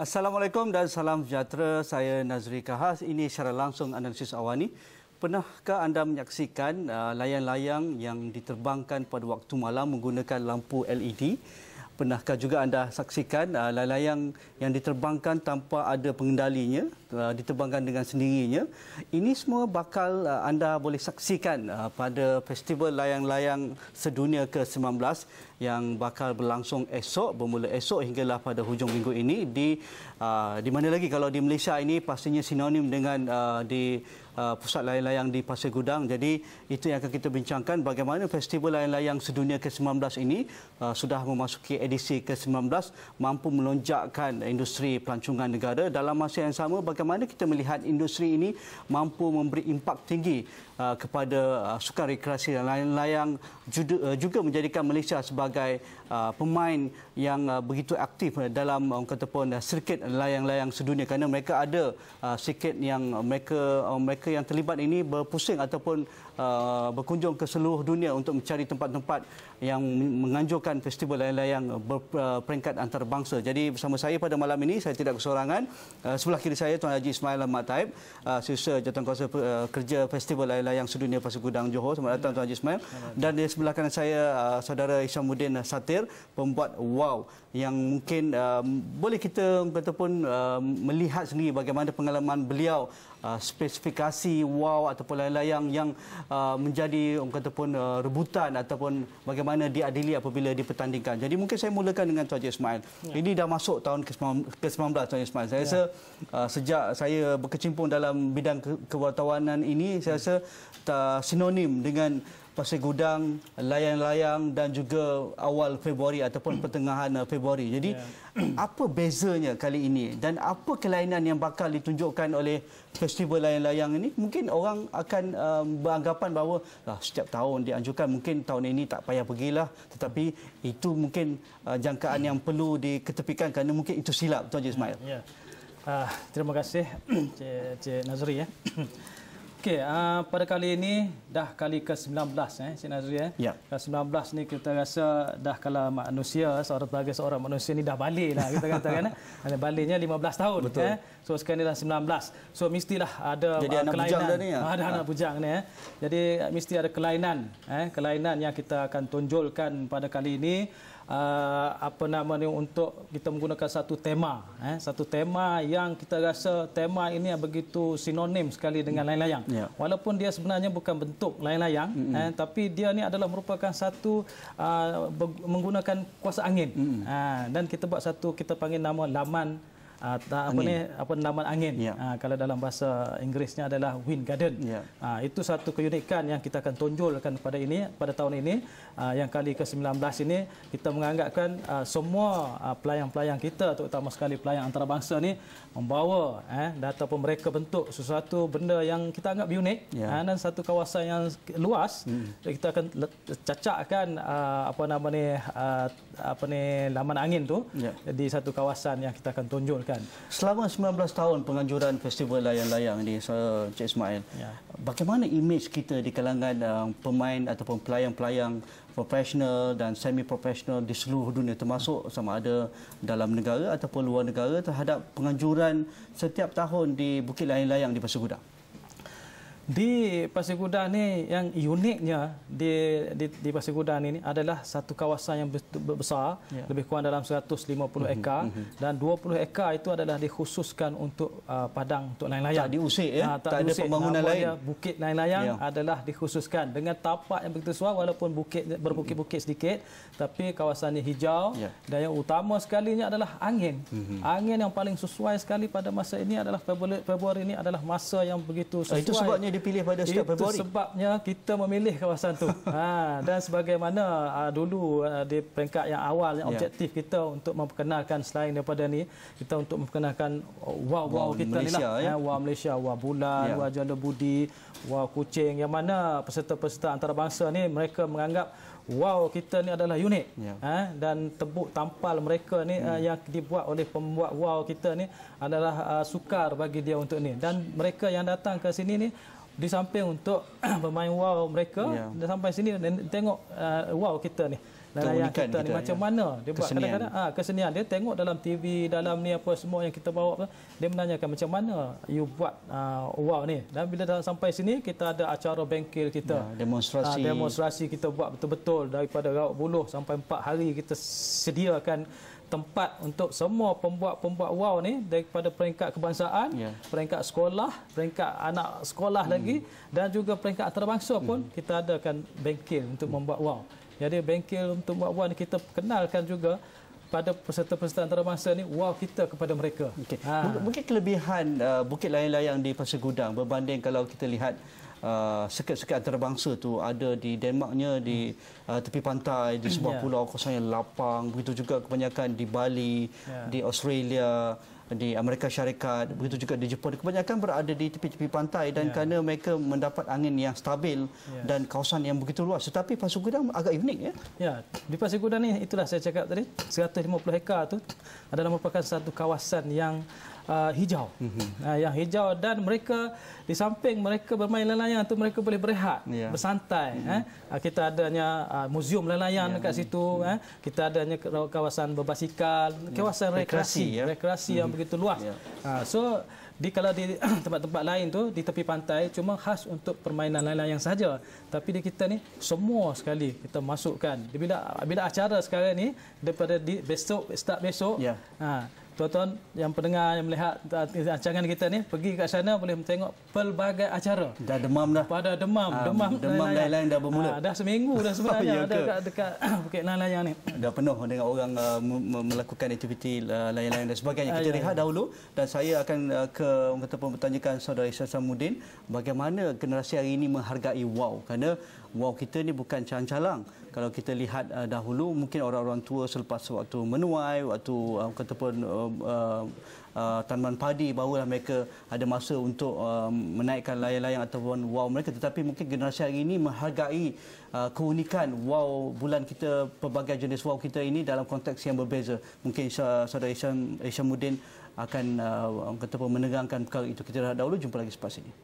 Assalamualaikum dan salam sejahtera. Saya Nazri Kahas. Ini secara langsung analisis awani. Pernahkah anda menyaksikan layang-layang yang diterbangkan pada waktu malam menggunakan lampu LED? Pernahkah juga anda saksikan layang-layang yang diterbangkan tanpa ada pengendalinya, diterbangkan dengan sendirinya? Ini semua bakal anda boleh saksikan pada Festival Layang-Layang Sedunia ke-19 yang bakal berlangsung esok, bermula esok hinggalah pada hujung minggu ini di mana lagi kalau di Malaysia ini pastinya sinonim dengan di pusat layang-layang di Pasir Gudang. Jadi itu yang akan kita bincangkan, bagaimana Festival Layang-Layang Sedunia ke-19 ini sudah memasuki edisi ke-19 mampu melonjakkan industri pelancongan negara. Dalam masa yang sama, bagaimana kita melihat industri ini mampu memberi impak tinggi kepada sukan rekreasi dan layang-layang, juga menjadikan Malaysia sebagai pemain yang begitu aktif dalam kata pun sirkuit layang-layang sedunia, kerana mereka ada sirkuit yang mereka yang terlibat ini berpusing ataupun berkunjung ke seluruh dunia untuk mencari tempat-tempat yang menganjurkan festival layang-layang berperingkat antarabangsa. Jadi bersama saya pada malam ini, saya tidak kesorangan. Sebelah kiri saya Tuan Haji Ismail Ahmad Taib, Setiausaha Jawatankuasa Kerja Festival Layang-Layang Sedunia Pasir Gudang Johor. Selamat datang Tuan Haji Ismail. Dan di sebelah kanan saya Saudara Hishamuddin Satir, pembuat WOW, yang mungkin boleh kita ataupun melihat sendiri bagaimana pengalaman beliau, spesifikasi WOW ataupun layang-layang yang menjadi orang kata pun rebutan ataupun bagaimana diadili apabila dipertandingkan. Jadi mungkin saya mulakan dengan Tuan Haji Ismail. Ini dah masuk tahun ke-19 Tuan Haji Ismail. Saya rasa sejak saya berkecimpung dalam bidang kewartawanan ini, saya rasa sinonim dengan Pasir Gudang, layang-layang dan juga awal Februari ataupun pertengahan Februari. Jadi apa bezanya kali ini dan apa kelainan yang bakal ditunjukkan oleh festival layang-layang ini? Mungkin orang akan beranggapan bahawa setiap tahun dianjurkan, mungkin tahun ini tak payah pergilah, tetapi itu mungkin jangkaan yang perlu diketepikan kerana mungkin itu silap. Tuan Haji Ismail. Terima kasih Cik Nazri. Okey, pada kali ini dah kali ke-19 Cik Nazri. Ke-19 ni kita rasa dah kalau manusia sebagai seorang manusia ni dah balik lah kita katakan. Baliknya 15 tahun. Betul. So sekarang ni dah 19. So mestilah ada kelainan. Ada anak bujang ni. Jadi mesti ada kelainan yang kita akan tonjolkan pada kali ini. Untuk kita menggunakan satu tema yang kita rasa tema ini begitu sinonim sekali dengan layang-layang. Walaupun dia sebenarnya bukan bentuk layang-layang, tapi dia ni adalah merupakan satu menggunakan kuasa angin. Dan kita buat satu, kita panggil nama laman laman angin. Kalau dalam bahasa Inggerisnya adalah wind garden. Itu satu keunikan yang kita akan tonjolkan pada tahun ini. Yang kali ke-19 ini kita menganggapkan semua pelayang-pelayang kita, terutama sekali pelayang antarabangsa ni, membawa ataupun mereka bentuk sesuatu benda yang kita anggap unik, dan satu kawasan yang luas. Kita akan cacakkan laman angin tu di satu kawasan yang kita akan tonjolkan. Selama 19 tahun penganjuran festival layang-layang ini, Cik Ismail, bagaimana imej kita di kalangan pemain ataupun pelayang-pelayang profesional dan semi-profesional di seluruh dunia, termasuk sama ada dalam negara ataupun luar negara, terhadap penganjuran setiap tahun di Bukit Layang-Layang di Pasir Gudang? Di Pasir Gudang ni, yang uniknya di Pasir Gudang ini adalah satu kawasan yang besar, lebih kurang dalam 150 ekar, dan 20 ekar itu adalah dikhususkan untuk padang untuk layang-layang. Tak diusik tak ada pembangunan lain. Bukit layang-layang adalah dikhususkan dengan tapak yang begitu suar, walaupun berbukit-bukit sedikit, tapi kawasan ini hijau. Dan yang utama sekalinya adalah angin. Angin yang paling sesuai sekali pada masa ini adalah Februari ini adalah masa yang begitu sesuai. Itu sebabnya dipilih pada setiap Februari. Itu sebabnya kita memilih kawasan tu. Dan sebagaimana dulu di peringkat yang awal, yang objektif kita untuk memperkenalkan, selain daripada ni, kita untuk memperkenalkan wow kita ni lah. Wow Malaysia, wow bulan, wow janda budi, wow kucing, yang mana peserta-peserta antarabangsa ni mereka menganggap wow kita ni adalah unik. Dan tebuk tampal mereka ni yang dibuat oleh pembuat wow kita ni adalah sukar bagi dia untuk ni. Dan mereka yang datang ke sini ni, di samping untuk bermain wow mereka, sampai sini tengok wow kita ni. layang kita ni macam mana dia buat kadang-kadang kesenian dia tengok dalam TV dalam ni apa semua yang kita bawa dia menanyakan macam mana you buat wow ni, dan bila dah sampai sini kita ada acara bengkel kita demonstrasi kita buat betul-betul daripada raut buluh sampai 4 hari kita sediakan tempat untuk semua pembuat wow ni daripada peringkat kebangsaan, peringkat sekolah, peringkat anak sekolah lagi dan juga peringkat antarabangsa pun kita adakan bengkel untuk membuat wow. Jadi bengkel untuk membuat wow ni kita kenalkan juga pada peserta-peserta antarabangsa ni wow kita kepada mereka. Mungkin kelebihan Bukit Layang-Layang di Pasir Gudang berbanding kalau kita lihat sirkuit antarabangsa tu ada di Denmarknya di tepi pantai di sebuah pulau kawasan yang lapang, begitu juga kebanyakan di Bali, di Australia, di Amerika Syarikat, begitu juga di Jepun, kebanyakan berada di tepi-tepi pantai dan kerana mereka mendapat angin yang stabil dan kawasan yang begitu luas. Tetapi Pasir Gudang agak unik ya. Ya, di Pasir Gudang ni itulah saya cakap tadi 150 hektar tu adalah merupakan satu kawasan yang hijau. Yang hijau dan mereka di samping mereka bermain layang-layang tu mereka boleh berehat, bersantai. Kita adanya muzium layang-layang dekat situ, kita adanya kawasan berbasikal, kawasan rekreasi yang begitu luas. So kalau di tempat-tempat lain tu di tepi pantai cuma khas untuk permainan layang-layang saja, tapi di kita ni semua sekali kita masukkan. Bila acara sekarang ni daripada start besok, tuan-tuan yang pendengar yang melihat rancangan kita ni pergi kat sana boleh tengok pelbagai acara. Dah demam dah. Pada demam layang-layang dah bermula. Dah seminggu dah sebenarnya dekat Bukit Layang-Layang ni. Dah penuh dengan orang melakukan aktiviti layang-layang dan sebagainya. Kita rehat dahulu dan saya akan bertanyakan saudara Isamuddin bagaimana generasi hari ini menghargai wow, kerana wow kita ni bukan calang-calang. Kalau kita lihat dahulu mungkin orang-orang tua selepas waktu menuai, waktu tanaman padi barulah mereka ada masa untuk menaikkan layang-layang ataupun wow mereka, tetapi mungkin generasi hari ini menghargai keunikan wow bulan kita, pelbagai jenis wow kita ini dalam konteks yang berbeza. Mungkin saudara Isamuddin akan menerangkan perkara itu. Kita rehat dahulu, jumpa lagi selepas ini.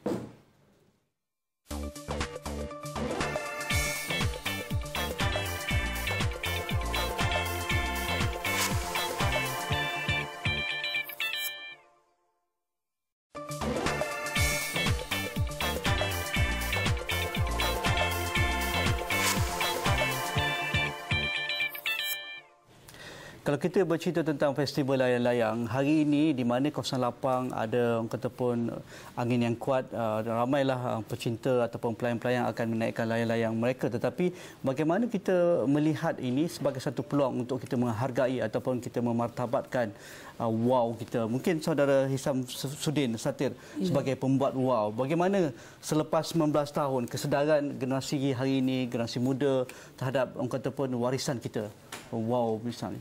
Kalau kita bercerita tentang festival layang-layang hari ini di mana kawasan lapang ada orang kata pun angin yang kuat, ramailah pecinta ataupun pelayan-pelayan akan menaikkan layang-layang mereka, tetapi bagaimana kita melihat ini sebagai satu peluang untuk kita menghargai ataupun kita memartabatkan wow kita. Mungkin saudara Isamuddin Satir sebagai pembuat wow, bagaimana selepas 19 tahun kesedaran generasi hari ini, generasi muda terhadap orang kata pun warisan kita wow misalnya.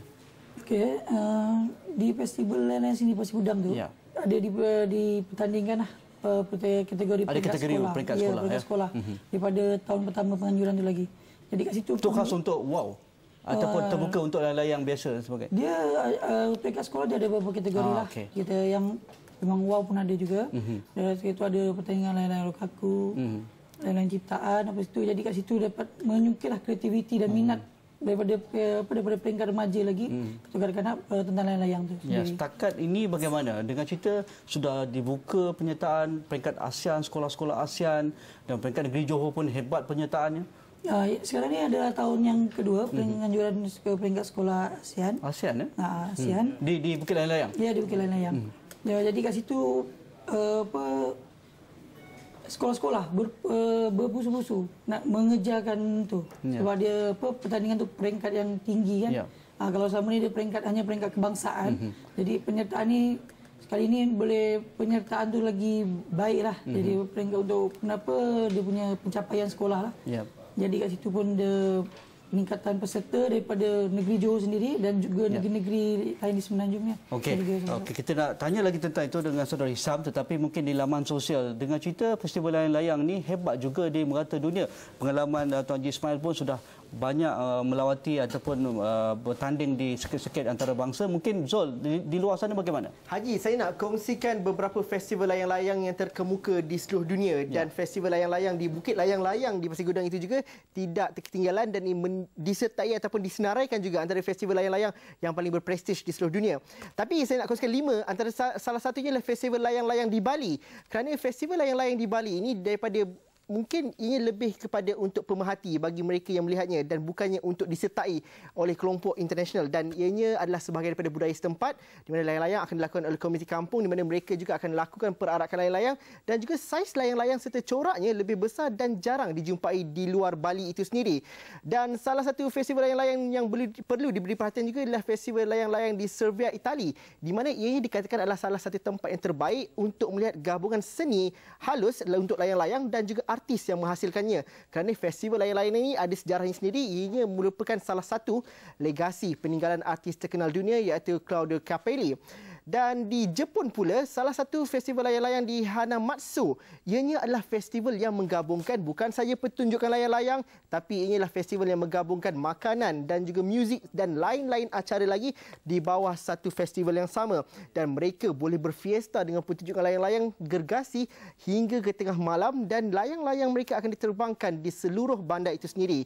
Okey, di festival layang-layang sini Pasir Gudang tu ada dipertandingkan kategori peringkat sekolah daripada tahun pertama penganjuran tu lagi. Jadi kat situ itu khas untuk wow ataupun terbuka untuk layang-layang biasa sebagainya. Dia peringkat sekolah dia ada beberapa kategori lah. Kita yang memang wow pun ada juga. Dari situ ada pertandingan layang-layang Lukaku, layang-layang ciptaan apa situ. Jadi kat situ dapat menyungkitlah kreativiti dan minat daripada peringkat remaja lagi kanak-kanak tentang layang-layang tu. Ya, setakat ini bagaimana dengan cerita sudah dibuka penyertaan peringkat ASEAN, sekolah-sekolah ASEAN dan peringkat negeri Johor pun hebat penyertaannya. Sekarang ni adalah tahun yang kedua penganjuran ke peringkat sekolah ASEAN. ASEAN ASEAN. Di Bukit Layang-Layang. Ya, di Bukit Layang-Layang. Jadi kat situ sekolah-sekolah berpusu-pusu nak mengejarkan tu. Sebab dia pertandingan tu peringkat yang tinggi kan. Kalau selama ni dia hanya peringkat kebangsaan. Jadi penyertaan ni sekali ni boleh penyertaan tu lagi baik lah. Jadi peringkat untuk kenapa dia punya pencapaian sekolah lah. Jadi kat situ pun dia peningkatan peserta daripada negeri Johor sendiri dan juga negeri-negeri lain di semenanjungnya. Okey, kita nak tanya lagi tentang itu dengan saudara Hisam, tetapi mungkin di laman sosial dengan cerita festival layang-layang ni hebat juga di merata dunia. Pengalaman Tuan Haji Ismail pun sudah banyak melawati ataupun bertanding di sirkuit antarabangsa. Mungkin Zul di luar sana bagaimana? Haji, saya nak kongsikan beberapa festival layang-layang yang terkemuka di seluruh dunia dan festival layang-layang di Bukit Layang-Layang di Pasir Gudang itu juga tidak ketinggalan dan disertai ataupun disenaraikan juga antara festival layang-layang yang paling berprestij di seluruh dunia. Tapi saya nak kongsikan 5 antara salah satunya adalah festival layang-layang di Bali. Kerana festival layang-layang di Bali ini daripada mungkin ini lebih kepada untuk pemerhati bagi mereka yang melihatnya dan bukannya untuk disertai oleh kelompok internasional, dan ianya adalah sebahagian daripada budaya setempat di mana layang-layang akan dilakukan oleh komuniti kampung di mana mereka juga akan lakukan perarakan layang-layang, dan juga saiz layang-layang serta coraknya lebih besar dan jarang dijumpai di luar Bali itu sendiri. Dan salah satu festival layang-layang yang perlu diberi perhatian juga adalah festival layang-layang di Serbia, Itali, di mana ianya dikatakan adalah salah satu tempat yang terbaik untuk melihat gabungan seni halus untuk layang-layang dan juga artis yang menghasilkannya. Kerana festival layang-layang ini ada sejarahnya sendiri. Ianya merupakan salah satu legasi peninggalan artis terkenal dunia iaitu Claudio Capelli. Dan di Jepun pula, salah satu festival layang-layang di Hanamatsu. Ianya adalah festival yang menggabungkan bukan saja pertunjukan layang-layang, tapi ianya adalah festival yang menggabungkan makanan dan juga muzik dan lain-lain acara lagi di bawah satu festival yang sama. Dan mereka boleh berfiesta dengan pertunjukan layang-layang gergasi hingga ke tengah malam, dan layang-layang mereka akan diterbangkan di seluruh bandar itu sendiri.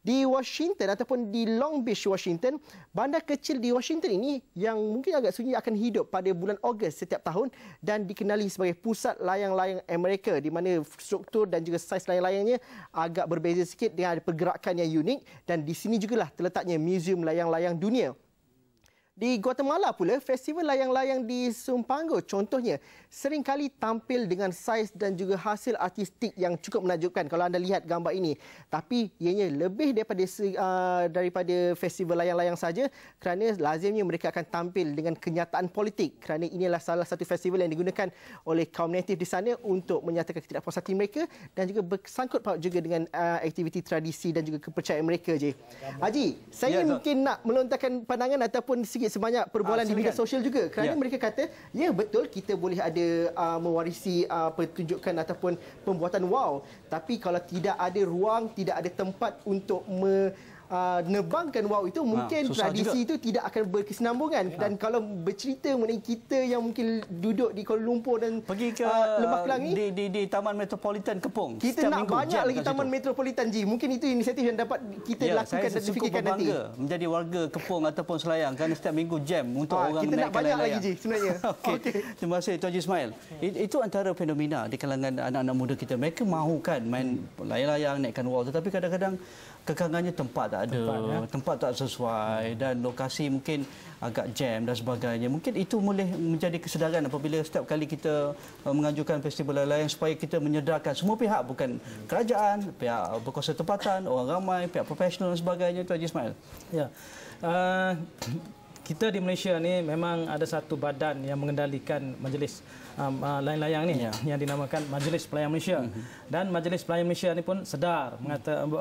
Di Washington ataupun di Long Beach, Washington, bandar kecil di Washington ini yang mungkin agak sunyi akan hidup pada bulan Ogos setiap tahun dan dikenali sebagai pusat layang-layang Amerika, di mana struktur dan juga saiz layang-layangnya agak berbeza sikit dengan pergerakan yang unik, dan di sini jugalah terletaknya Museum Layang-Layang Dunia. Di Guatemala pula, festival layang-layang di Sumpango contohnya seringkali tampil dengan saiz dan juga hasil artistik yang cukup menakjubkan kalau anda lihat gambar ini. Tapi ianya lebih daripada festival layang-layang saja, kerana lazimnya mereka akan tampil dengan kenyataan politik, kerana inilah salah satu festival yang digunakan oleh kaum natif di sana untuk menyatakan ketidakpuasan hati mereka dan juga bersangkut paut juga dengan aktiviti tradisi dan juga kepercayaan mereka. Haji, saya mungkin nak melontarkan pandangan ataupun sebanyak perbualan di media sosial juga, kerana mereka kata ya betul kita boleh ada mewarisi pertunjukan ataupun pembuatan wow, tapi kalau tidak ada ruang, tidak ada tempat untuk menerbangkan wow itu, mungkin tradisi itu tidak akan berkesinambungan. Dan kalau bercerita mengenai kita yang mungkin duduk di Kuala Lumpur dan pergi ke Lembah Kelang ni, di Taman Metropolitan Kepong, kita nak banyak lagi Taman Metropolitan mungkin itu inisiatif yang dapat kita lakukan dan fikirkan nanti. Saya menjadi warga Kepong ataupun Selayang kerana setiap minggu jam untuk orang kita nak banyak layang. lagi sebenarnya. Okay. Terima kasih Tuan Haji Ismail. Itu antara fenomena di kalangan anak-anak muda kita. Mereka mahukan main layang-layang, naikkan wow, tetapi kadang-kadang kekangannya tempat tak ada, tempat tak sesuai dan lokasi mungkin agak jam dan sebagainya. Mungkin itu boleh menjadi kesedaran apabila setiap kali kita mengajukan festival layang supaya kita menyedarkan semua pihak, bukan kerajaan, pihak berkuasa tempatan, orang ramai, pihak profesional dan sebagainya. Tuan Haji Ismail. Ya. Kita di Malaysia ni memang ada satu badan yang mengendalikan majlis layang-layang ni yang dinamakan Majlis Pelayang Malaysia. Dan Majlis Pelayang Malaysia ni pun sedar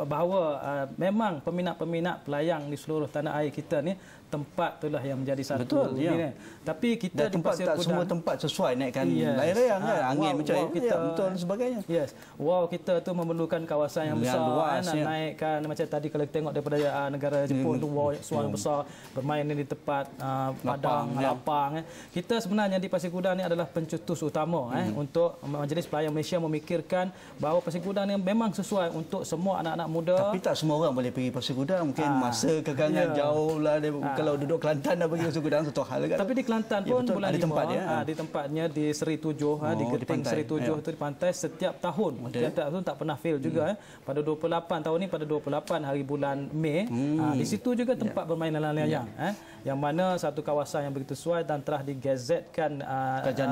bahawa memang peminat-peminat pelayang di seluruh tanah air kita ni tempat itulah yang menjadi satu. Betul, ya. Tapi kita dan tempat tak semua tempat sesuai naikkan layang-layang kan, angin macam kita betul dan sebagainya. Wow, kita tu memerlukan kawasan yang besar luas, nak naikkan macam tadi kalau kita tengok daripada negara Jepun tu wow, suara besar bermain di tempat padang lapang. Kita sebenarnya di Pasir Gudang ni adalah pencetus utama untuk Majlis Pelayang Malaysia memikirkan bahawa Pasir Gudang ni memang sesuai untuk semua anak-anak muda. Tapi tak semua orang boleh pergi Pasir Gudang, mungkin masa kekangan jauh lah. Kalau duduk Kelantan dah pergi Pasir Gudang satu hal kan. Tapi di Kelantan pun bulan ada 5 tempat di tempatnya di Seri 7 di Geting Seri 7 itu di pantai setiap tahun. Setiap tahun tak pernah fail juga pada 28 tahun ni, pada 28 hari bulan Mei di situ juga tempat bermain layang-layang yang mana satu kawasan yang begitu sesuai dan telah digazetkan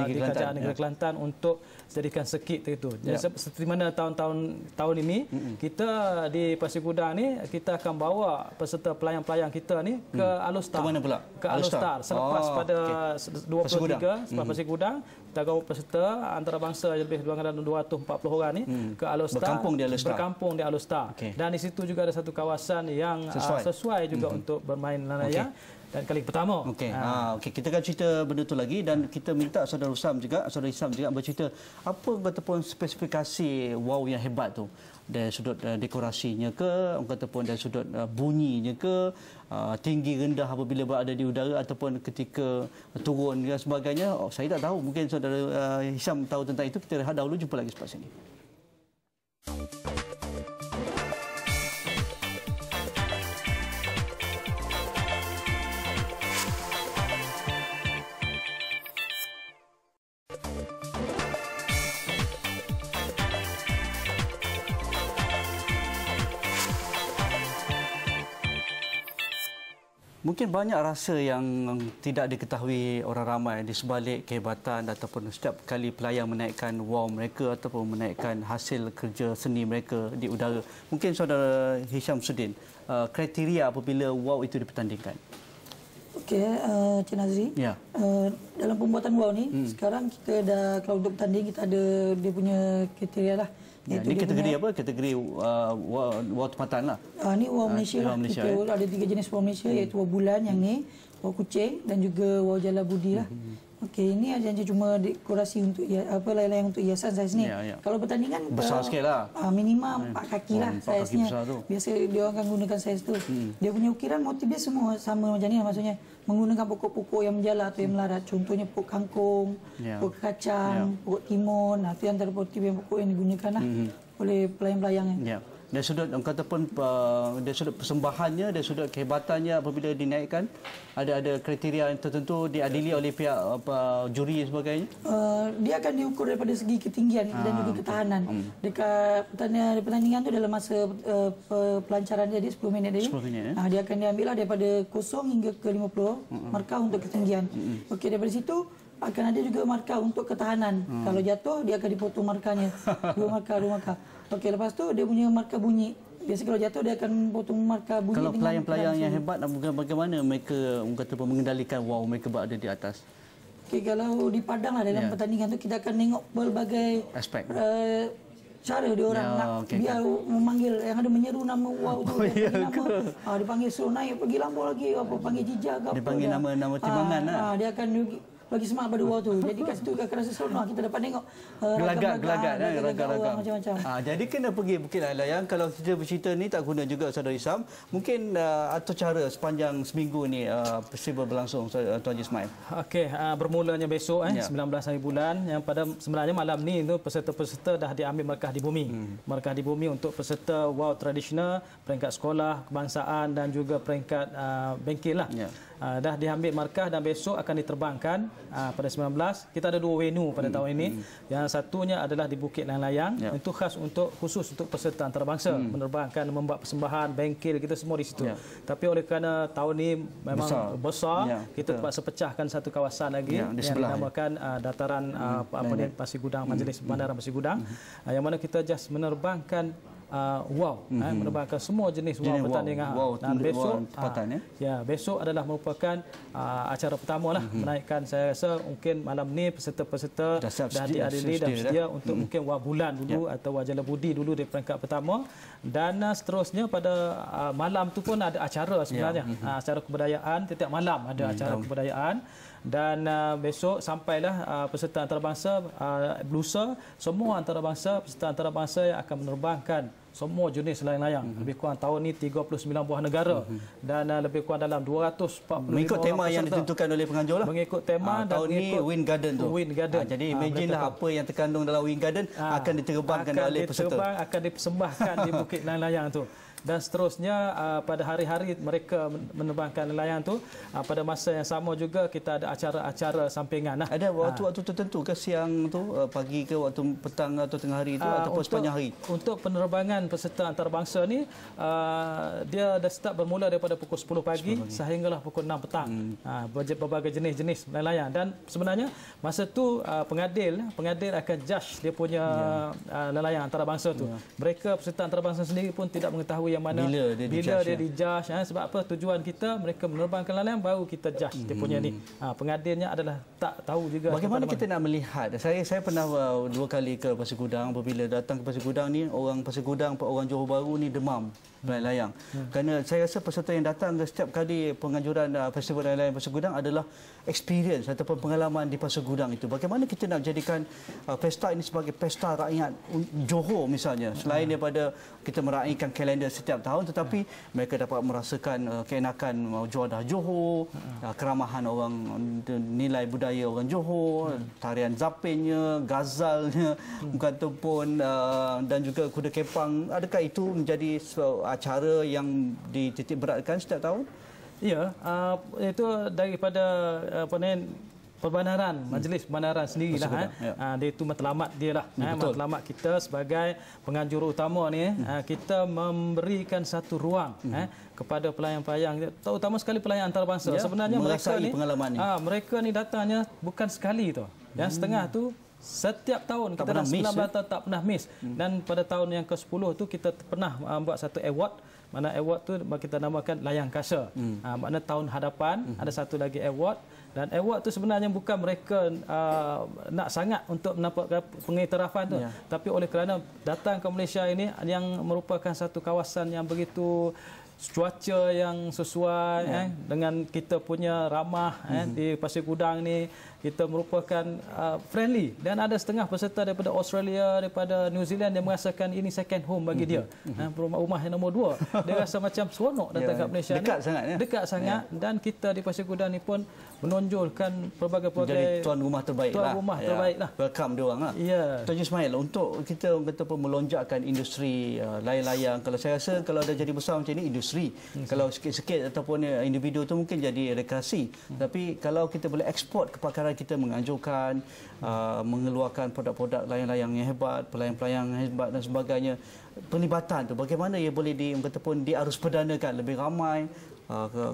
di Kerajaan Negeri Kelantan untuk jadikan sekit itu. Seperti mana tahun ini kita di Pasir Gudang ni kita akan bawa peserta pelayang-pelayang kita ni ke Alustar. Ke mana pula? Ke Alustar. Selepas pada 23 selepas Pasir Gudang kita bawa peserta antarabangsa lebih kurang 240 orang ni ke Alustar. Berkampung di Alustar. Dan di situ juga ada satu kawasan yang sesuai juga untuk bermain layang. dan kali pertama. Okey. Okey, kita akan cerita benda tu lagi dan kita minta saudara Isam juga bercerita apa ataupun spesifikasi wow yang hebat tu. Dari sudut dekorasinya ke, orang kata pun dari sudut bunyinya ke, tinggi rendah apabila berada di udara ataupun ketika turun dan sebagainya. Saya tak tahu, mungkin saudara Hisham tahu tentang itu. Kita rehat dahulu, jumpa lagi selepas ini. Mungkin banyak rasa yang tidak diketahui orang ramai di sebalik kehebatan ataupun setiap kali pelayang menaikkan wow mereka ataupun menaikkan hasil kerja seni mereka di udara. Mungkin saudara Hisham Sudin, kriteria apabila wow itu dipertandingkan. Okey, Cik Nazri. Ya. Dalam pembuatan wow ni, sekarang kita dah, kalau untuk bertanding kita ada dia punya kriteria lah. Ya, ini kategori apa? Kategori wow tempatan lah. Ni wow Malaysia lah. Malaysia, kita ada 3 jenis wow Malaysia, iaitu wow bulan yang ni, wow kucing dan juga wow jala budi lah. Okey, ini ada cuma dekorasi untuk layang-layang untuk hiasan saiz ni. Ya. Kalau pertandingan besar sikitlah. Minimum 4 kaki lah saiznya. Biasa dia orang akan gunakan saiz tu. Dia punya ukiran motif dia semua sama macam ni lah, maksudnya menggunakan pokok-pokok yang menjala atau yang melarat. Contohnya pokok kangkung, pokok kacang, pokok timun. Itu antara motif yang pokok yang digunakan lah oleh pelayang-pelayang. Ya. Dari sudut orang kata pun dari sudut persembahannya, dari sudut kehebatannya apabila dinaikkan, ada kriteria yang tertentu diadili oleh pihak juri dan sebagainya. Dia akan diukur daripada segi ketinggian dan juga ketahanan. Dekat pertandingan tu dalam masa pelancaran dia 10 minit dia. 10 minit, dia akan diambil lah daripada 0 hingga ke 50 markah untuk ketinggian. Okey, daripada situ akan ada juga markah untuk ketahanan. Kalau jatuh dia akan dipotong markahnya. 2 markah. Okey, lepas tu dia punya markah bunyi. Biasa kalau jatuh dia akan potong markah bunyi. Kalau pelayang-pelayang yang hebat, bagaimana mereka kata mengendalikan wow mereka berada di atas? Okey, kalau di padang lah dalam pertandingan tu kita akan tengok pelbagai aspek. Cara dia orang nak biar memanggil yang ada menyeru nama wow tu, dia panggil suruh naik pergi lambung lagi, apa panggil jijak ke apa. Dia panggil nama timbangan lah. Dia akan bagi semangat pada wow tu. Jadi kat situ akan rasa seronok. Kita dapat tengok gelagat macam-macam. Jadi kena pergi Bukit Layang. Kalau kita bercerita ni tak guna juga saudara Isam. Mungkin atau cara sepanjang seminggu ni festival berlangsung Tuan Haji Ismail. Okey, bermulanya besok 19 hari bulan, yang pada sebenarnya malam ni tu peserta-peserta dah diambil markah di bumi. Markah di bumi untuk peserta wow tradisional, peringkat sekolah, kebangsaan dan juga peringkat bengkel lah. Dah diambil markah dan besok akan diterbangkan pada 19. Kita ada 2 venue pada tahun ini. Yang satunya adalah di Bukit Layang. Itu khusus untuk peserta antarabangsa, menerbangkan, membuat persembahan, bengkel kita semua di situ. Tapi oleh kerana tahun ini memang besar, kita terpaksa pecahkan satu kawasan lagi yang dinamakan dataran Pasir Gudang, Majlis Bandaran Pasir Gudang, yang mana kita just menerbangkan menerbangkan semua jenis pertandingan. Dan besok besok adalah merupakan acara pertama lah, menaikkan, saya rasa mungkin malam ni peserta-peserta dah diadili dan sedia untuk mungkin bulan dulu atau jala budi dulu di peringkat pertama, dan seterusnya pada malam tu pun ada acara sebenarnya, acara kebudayaan. Setiap malam ada acara kebudayaan. Dan besok sampailah peserta antarabangsa, belusa semua antarabangsa, peserta antarabangsa yang akan menerbangkan semua jenis layang-layang. Lebih kurang tahun ni 39 buah negara dan lebih kurang dalam 245 mengikut tema yang ditentukan oleh penganjur lah. Mengikut tema dan tahun ni Wind Garden tu. Jadi imagine lah apa yang terkandung dalam Wind Garden akan diterbangkan oleh peserta. Akan dipersembahkan di Bukit Layang tu. Dan seterusnya pada hari-hari mereka menerbangkan layang tu, pada masa yang sama juga kita ada acara-acara sampingan lah. Ada waktu-waktu tertentu ke siang tu, pagi ke waktu petang atau tengah hari tu, ataupun sepanjang hari? Untuk penerbangan peserta antarabangsa ni dia dah start bermula daripada pukul 10 pagi sehinggalah pukul 6 petang. Berbagai jenis-jenis layang, dan sebenarnya masa tu pengadil akan judge dia punya layang antarabangsa tu. Mereka peserta antarabangsa sendiri pun tidak mengetahui yang mana bila dia dijudge. Sebab apa? Tujuan kita mereka menerbangkan layang baru kita judge dia punya ni. Pengadilnya adalah tak tahu juga. Bagaimana kita nak melihat? Saya pernah 2 kali ke Pasir Gudang. Apabila datang ke Pasir Gudang ni, orang Pasir Gudang, orang Johor Bahru ni demam layang-layang. Kerana saya rasa peserta yang datang ke setiap kali penganjuran Festival Layang-Layang Pasir Gudang adalah experience ataupun pengalaman di Pasir Gudang itu. Bagaimana kita nak jadikan pesta ini sebagai pesta rakyat Johor misalnya, selain daripada kita meraihkan kalender setiap tahun, tetapi mereka dapat merasakan keenakan juadah Johor, keramahan orang, nilai budaya orang Johor, tarian zapinnya, gazalnya, ataupun dan juga kuda kepang. Adakah itu menjadi acara yang dititik beratkan setiap tahun? Ya, itu daripada perbandaran, majlis perbandaran sendirilah. Dia itu matlamat dia lah. Matlamat kita sebagai penganjur utama ni, kita memberikan satu ruang kepada pelayan-pelayan, terutama sekali pelayan antarabangsa. Sebenarnya mereka ni datangnya bukan sekali tu. Yang setengah tu setiap tahun kita dah 19 tahun tak pernah miss. Dan pada tahun yang ke-10 tu kita pernah buat satu award. Mana award tu kita namakan Layang Kasa. Makna tahun hadapan ada satu lagi award. Dan award tu sebenarnya bukan mereka nak sangat untuk mendapat pengiktirafan tu, tapi oleh kerana datang ke Malaysia ini yang merupakan satu kawasan yang begitu cuaca yang sesuai dengan kita punya ramah di Pasir Gudang ni, kita merupakan friendly, dan ada setengah peserta daripada Australia, daripada New Zealand yang merasakan ini second home bagi dia. Rumah yang nombor 2. Dia rasa macam seronok datang ke Malaysia dekat ni. Sangat, dekat sangat. Dan kita di Pasir Gudang ni pun menonjolkan pelbagai tuan rumah terbaik lah. Welcome dia orang lah. Tuan Ismail, untuk kita kata pun melonjakkan industri layang-layang, kalau saya rasa kalau dah jadi besar macam ni industri, kalau sikit-sikit ataupun individu tu mungkin jadi rekreasi, tapi kalau kita boleh ekspor kepakaran kita menganjurkan, mengeluarkan produk-produk layang-layang yang hebat, pelayang-pelayang yang hebat dan sebagainya, pelibatan tu bagaimana ia boleh diarus perdanakan lebih ramai,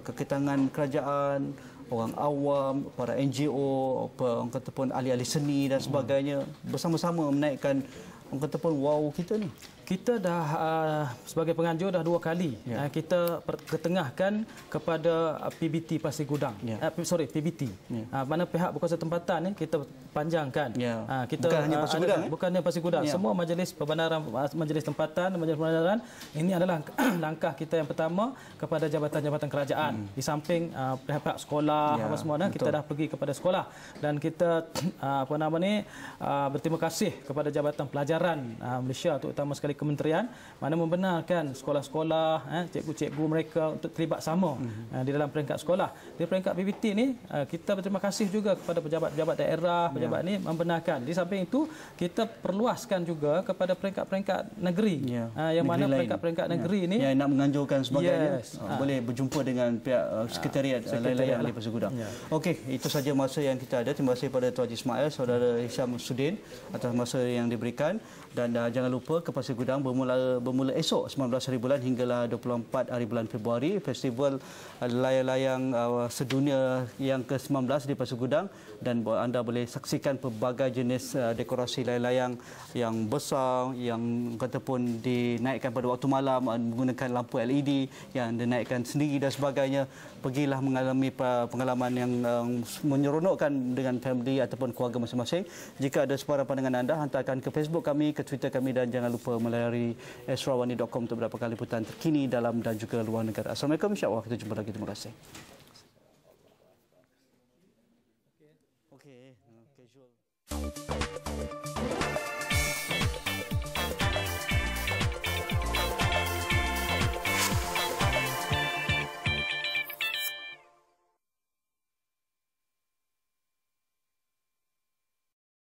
ke tangan kerajaan, orang awam, para NGO, orang kata pun ahli-ahli seni dan sebagainya, bersama-sama menaikkan orang kata pun wow kita ni. Kita dah sebagai penganjur dah 2 kali kita ketengahkan kepada PBT Pasir Gudang. PBT. Mana pihak berkuasa tempatan ni kita panjangkan. Kita bukan hanya Pasir Gudang, bukan hanya Pasir Gudang. Semua majlis perbandaran, majlis tempatan, majlis perbandaran, ini adalah langkah kita yang pertama kepada jabatan-jabatan kerajaan. Di samping pihak-pihak sekolah apa semua, kita dah pergi kepada sekolah, dan kita berterima kasih kepada Jabatan Pelajaran Malaysia, terutama sekali kementerian, mana membenarkan sekolah-sekolah, cikgu-cikgu mereka untuk terlibat sama di dalam peringkat sekolah. Di peringkat PBT ni, kita berterima kasih juga kepada pejabat-pejabat daerah, pejabat ni membenarkan. Di samping itu, kita perluaskan juga kepada peringkat-peringkat negeri. Yang mana peringkat-peringkat negeri ni yang nak menganjurkan sebagainya, boleh berjumpa dengan pihak sekretariat layang-layang di Pasir Gudang. Okey, itu saja masa yang kita ada. Terima kasih kepada Tuan Haji Ismail, Saudara Hisham Sudin atas masa yang diberikan, dan jangan lupa ke Pasir Gudang bermula esok 19 hari bulan hinggalah 24 hari bulan Februari, Festival Layang-Layang Sedunia yang ke-19 di Pasir Gudang, dan anda boleh saksikan pelbagai jenis dekorasi layang-layang yang besar, yang kata pun dinaikkan pada waktu malam menggunakan lampu LED yang dinaikkan sendiri dan sebagainya. Pergilah mengalami pengalaman yang menyeronokkan dengan family ataupun keluarga masing-masing. Jika ada sebarang pandangan anda, hantarkan ke Facebook kami, ke Twitter kami, dan jangan lupa melayari esrawani.com untuk mendapatkan liputan terkini dalam dan juga luar negara. Assalamualaikum, insya-Allah kita jumpa lagi. Terima kasih. Casual.